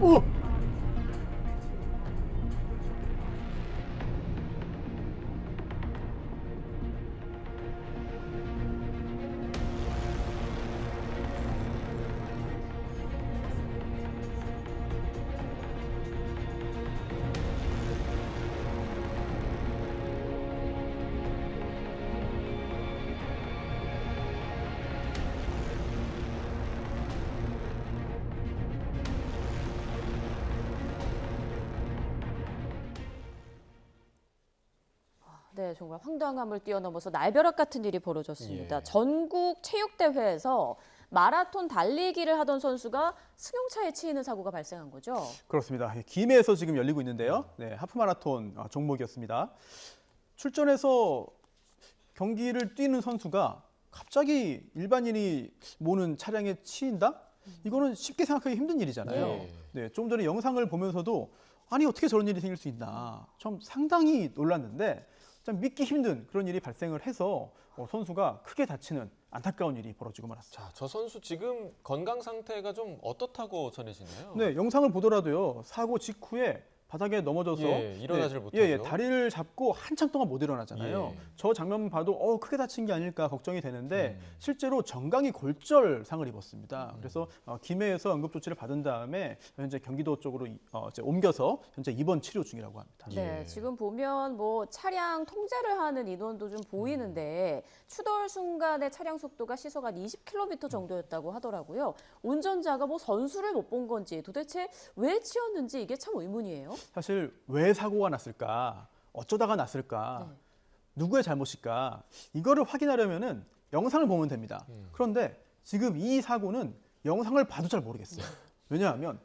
오! 네, 정말 황당함을 뛰어넘어서 날벼락 같은 일이 벌어졌습니다. 예. 전국 체육대회에서 마라톤 달리기를 하던 선수가 승용차에 치이는 사고가 발생한 거죠. 그렇습니다. 김해에서 지금 열리고 있는데요. 네, 하프 마라톤 종목이었습니다. 출전해서 경기를 뛰는 선수가 갑자기 일반인이 모는 차량에 치인다? 이거는 쉽게 생각하기 힘든 일이잖아요. 예. 네, 좀 전에 영상을 보면서도 아니 어떻게 저런 일이 생길 수 있나 좀 상당히 놀랐는데 좀 믿기 힘든 그런 일이 발생을 해서 선수가 크게 다치는 안타까운 일이 벌어지고 말았습니다. 자, 저 선수 지금 건강 상태가 좀 어떻다고 전해지나요? 네, 영상을 보더라도요. 사고 직후에 바닥에 넘어져서 일어나질 못하죠. 다리를 잡고 한참 동안 못 일어나잖아요. 예. 저 장면 봐도 크게 다친 게 아닐까 걱정이 되는데 실제로 정강이 골절상을 입었습니다. 그래서 김해에서 응급 조치를 받은 다음에 현재 경기도 쪽으로 이제 옮겨서 현재 입원 치료 중이라고 합니다. 네, 예. 지금 보면 뭐 차량 통제를 하는 인원도 좀 보이는데 추돌 순간의 차량 속도가 시속 한 20km 정도였다고 하더라고요. 운전자가 뭐 선수를 못 본 건지 도대체 왜 치였는지 이게 참 의문이에요. 사실 왜 사고가 났을까? 어쩌다가 났을까? 네. 누구의 잘못일까? 이거를 확인하려면은 영상을 보면 됩니다. 그런데 지금 이 사고는 영상을 봐도 잘 모르겠어요. 왜냐하면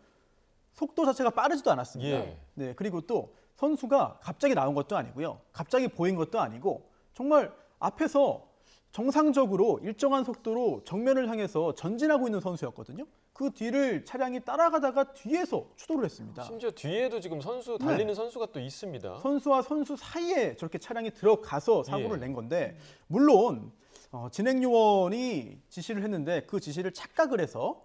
속도 자체가 빠르지도 않았습니다. 예. 네, 그리고 또 선수가 갑자기 나온 것도 아니고요. 갑자기 보인 것도 아니고 정말 앞에서 정상적으로 일정한 속도로 정면을 향해서 전진하고 있는 선수였거든요. 그 뒤를 차량이 따라가다가 뒤에서 추돌을 했습니다. 심지어 뒤에도 지금 선수 달리는 선수가 또 있습니다. 선수와 선수 사이에 저렇게 차량이 들어가서 사고를 예. 낸 건데 물론 진행 요원이 지시를 했는데 그 지시를 착각을 해서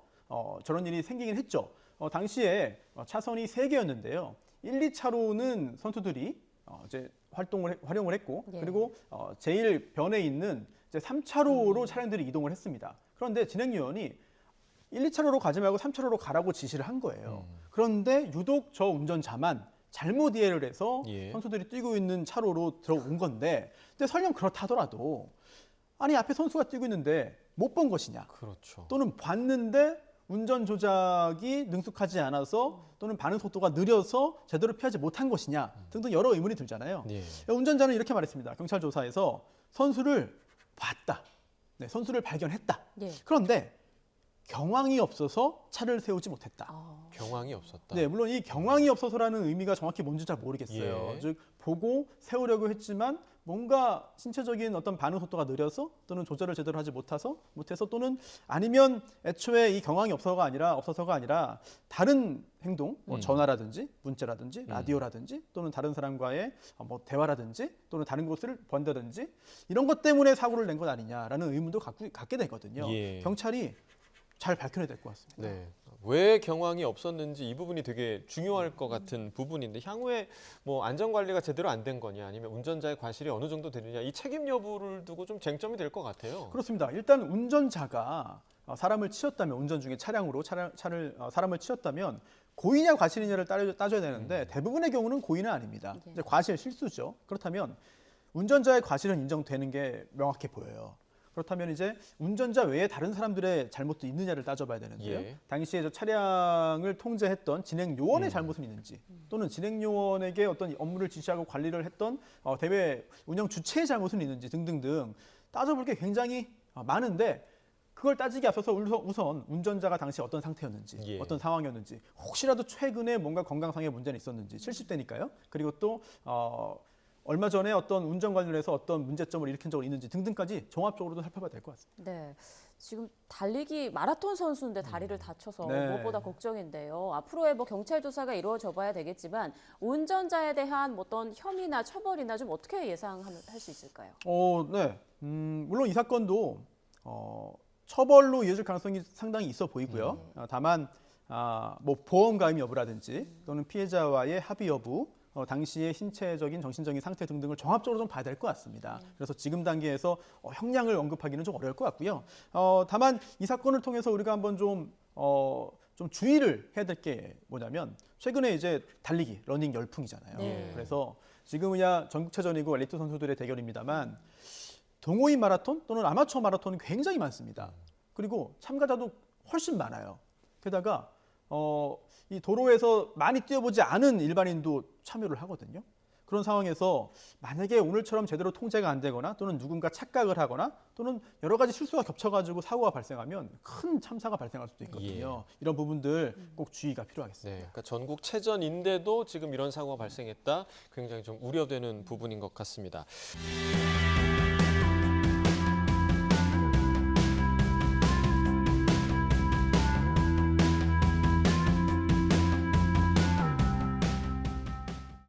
저런 일이 생기긴 했죠. 당시에 차선이 3개였는데요. 1, 2차로는 선수들이 이제 활용을 했고 예. 그리고 제일 변에 있는 이제 3차로로 차량들이 이동을 했습니다. 그런데 진행 요원이 1, 2차로로 가지 말고 3차로로 가라고 지시를 한 거예요. 그런데 유독 저 운전자만 잘못 이해를 해서 예. 선수들이 뛰고 있는 차로로 들어온 건데 근데 설령 그렇다더라도 아니 앞에 선수가 뛰고 있는데 못 본 것이냐 그렇죠. 또는 봤는데 운전 조작이 능숙하지 않아서 또는 반응 속도가 느려서 제대로 피하지 못한 것이냐 등등 여러 의문이 들잖아요. 예. 운전자는 이렇게 말했습니다. 경찰 조사에서 선수를 봤다. 네, 선수를 발견했다. 예. 그런데 경황이 없어서 차를 세우지 못했다. 경황이 없었다. 네, 물론 이 경황이 없어서라는 의미가 정확히 뭔지 잘 모르겠어요. 예. 즉 보고 세우려고 했지만 뭔가 신체적인 어떤 반응 속도가 느려서 또는 조절을 제대로 하지 못해서 또는 아니면 애초에 이 경황이 없어서가 아니라 다른 행동, 뭐 전화라든지 문자라든지 라디오라든지 또는 다른 사람과의 뭐 대화라든지 또는 다른 곳을 본다든지 이런 것 때문에 사고를 낸 것 아니냐라는 의문도 갖게 되거든요. 예. 경찰이 잘 밝혀내야 될 것 같습니다. 네. 왜 경황이 없었는지 이 부분이 되게 중요할 것 같은 부분인데 향후에 뭐 안전 관리가 제대로 안 된 거냐 아니면 운전자의 과실이 어느 정도 되느냐 이 책임 여부를 두고 좀 쟁점이 될 것 같아요. 그렇습니다. 일단 운전자가 사람을 치셨다면 운전 중에 차량으로 사람을 치셨다면 고의냐 과실이냐를 따져야 되는데 대부분의 경우는 고의는 아닙니다. 네. 이제 과실 실수죠. 그렇다면 운전자의 과실은 인정되는 게 명확해 보여요. 그렇다면 이제 운전자 외에 다른 사람들의 잘못도 있느냐를 따져봐야 되는데요. 예. 당시에 저 차량을 통제했던 진행 요원의 잘못은 있는지 또는 진행 요원에게 어떤 업무를 지시하고 관리를 했던 대회 운영 주체의 잘못은 있는지 등등등 따져볼 게 굉장히 많은데 그걸 따지기 앞서서 우선 운전자가 당시 어떤 상태였는지 예. 어떤 상황이었는지 혹시라도 최근에 뭔가 건강상의 문제는 있었는지 70대니까요. 그리고 또 얼마 전에 어떤 운전 관련해서 어떤 문제점을 일으킨 적이 있는지 등등까지 종합적으로도 살펴봐야 될 것 같습니다. 네, 지금 달리기 마라톤 선수인데 다리를 다쳐서 네. 무엇보다 걱정인데요. 앞으로의 뭐 경찰 조사가 이루어져 봐야 되겠지만 운전자에 대한 뭐 어떤 혐의나 처벌이나 좀 어떻게 예상할 수 있을까요? 네. 물론 이 사건도 처벌로 이어질 가능성이 상당히 있어 보이고요. 다만 뭐 보험 가입 여부라든지 또는 피해자와의 합의 여부, 당시의 신체적인 정신적인 상태 등등을 종합적으로 좀 봐야 될 것 같습니다. 그래서 지금 단계에서 형량을 언급하기는 좀 어려울 것 같고요. 다만 이 사건을 통해서 우리가 한번 좀 주의를 해야 될 게 뭐냐면 최근에 이제 달리기, 러닝 열풍이잖아요. 네. 그래서 지금은 전국체전이고 엘리트 선수들의 대결입니다만 동호인 마라톤 또는 아마추어 마라톤은 굉장히 많습니다. 그리고 참가자도 훨씬 많아요. 게다가 이 도로에서 많이 뛰어보지 않은 일반인도 참여를 하거든요. 그런 상황에서 만약에 오늘처럼 제대로 통제가 안 되거나 또는 누군가 착각을 하거나 또는 여러 가지 실수가 겹쳐가지고 사고가 발생하면 큰 참사가 발생할 수도 있거든요. 이런 부분들 꼭 주의가 필요하겠습니다. 네, 그러니까 전국 체전인데도 지금 이런 사고가 발생했다. 굉장히 좀 우려되는 부분인 것 같습니다.